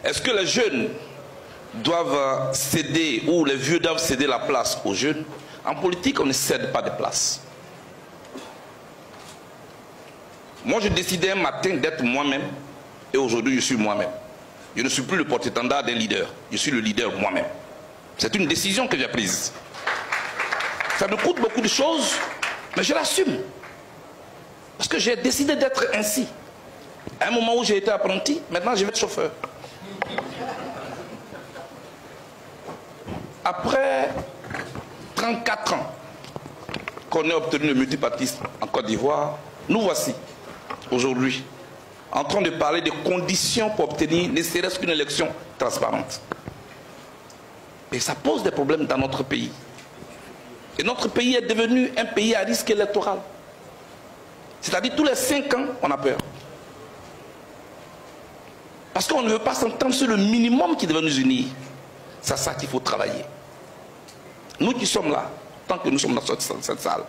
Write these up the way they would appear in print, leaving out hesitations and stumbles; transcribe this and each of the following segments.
Est-ce que les jeunes doivent céder, ou les vieux doivent céder la place aux jeunes? En politique, on ne cède pas de place. Moi, je décidais un matin d'être moi-même, et aujourd'hui, je suis moi-même. Je ne suis plus le porte-étendard d'un leader, je suis le leader moi-même. C'est une décision que j'ai prise. Ça me coûte beaucoup de choses, mais je l'assume. Parce que j'ai décidé d'être ainsi. À un moment où j'ai été apprenti, maintenant je vais être chauffeur. Après 34 ans qu'on ait obtenu le multipartisme en Côte d'Ivoire, nous voici, aujourd'hui, en train de parler des conditions pour obtenir ne serait-ce qu'une élection transparente. Et ça pose des problèmes dans notre pays. Et notre pays est devenu un pays à risque électoral. C'est-à-dire tous les 5 ans, on a peur. Parce qu'on ne veut pas s'entendre sur le minimum qui devait nous unir. C'est à ça qu'il faut travailler. Nous qui sommes là, tant que nous sommes dans cette salle,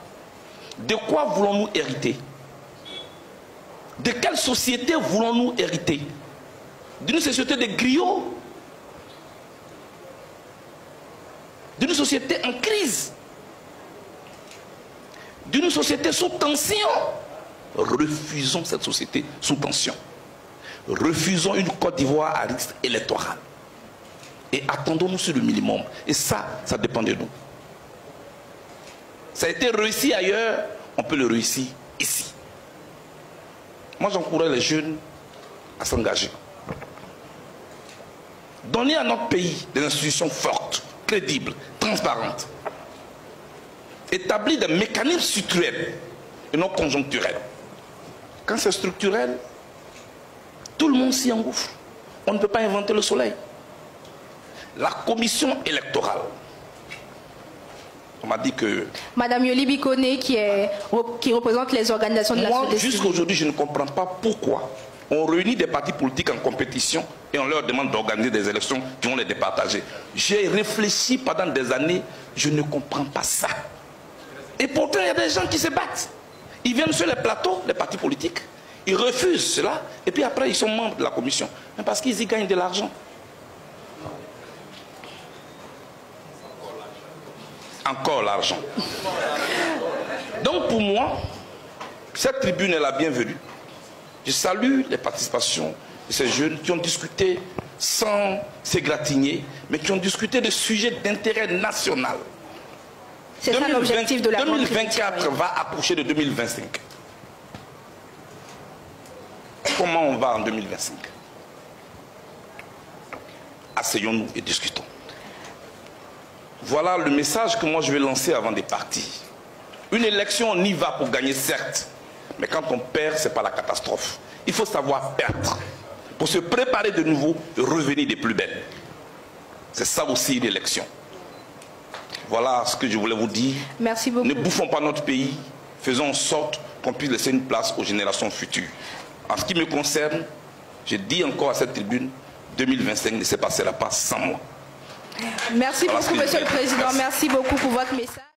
de quoi voulons-nous hériter? De quelle société voulons-nous hériter? D'une société de griots? D'une société en crise? D'une société sous tension? Refusons cette société sous tension. Refusons une Côte d'Ivoire à risque électoral. Et attendons-nous sur le minimum. Et ça dépend de nous. Ça a été réussi ailleurs, on peut le réussir ici. Moi, j'encourage les jeunes à s'engager. Donner à notre pays des institutions fortes, crédibles, transparentes. Établir des mécanismes structurels et non conjoncturels. Quand c'est structurel, tout le monde s'y engouffre. On ne peut pas inventer le soleil. La commission électorale, on m'a dit que... Madame Yoli Bikone, qui représente les organisations de la société civile. Jusqu'à aujourd'hui, je ne comprends pas pourquoi on réunit des partis politiques en compétition et on leur demande d'organiser des élections qui vont les départager. J'ai réfléchi pendant des années, je ne comprends pas ça. Et pourtant, il y a des gens qui se battent. Ils viennent sur les plateaux, les partis politiques, ils refusent cela, et puis après, ils sont membres de la commission. Mais parce qu'ils y gagnent de l'argent. Encore l'argent. Donc pour moi, cette tribune est la bienvenue. Je salue les participations de ces jeunes qui ont discuté sans s'égratigner, mais qui ont discuté de sujets d'intérêt national. C'est ça l'objectif de la 2024 va accoucher de 2025. Comment on va en 2025? Asseyons-nous et discutons. Voilà le message que moi je vais lancer avant de partir. Une élection, on y va pour gagner, certes. Mais quand on perd, ce n'est pas la catastrophe. Il faut savoir perdre. Pour se préparer de nouveau et revenir des plus belles. C'est ça aussi l'élection. Voilà ce que je voulais vous dire. Merci beaucoup. Ne bouffons pas notre pays. Faisons en sorte qu'on puisse laisser une place aux générations futures. En ce qui me concerne, je dis encore à cette tribune, 2025 ne se passera pas sans moi. Merci beaucoup, Monsieur le Président. Merci beaucoup pour votre message.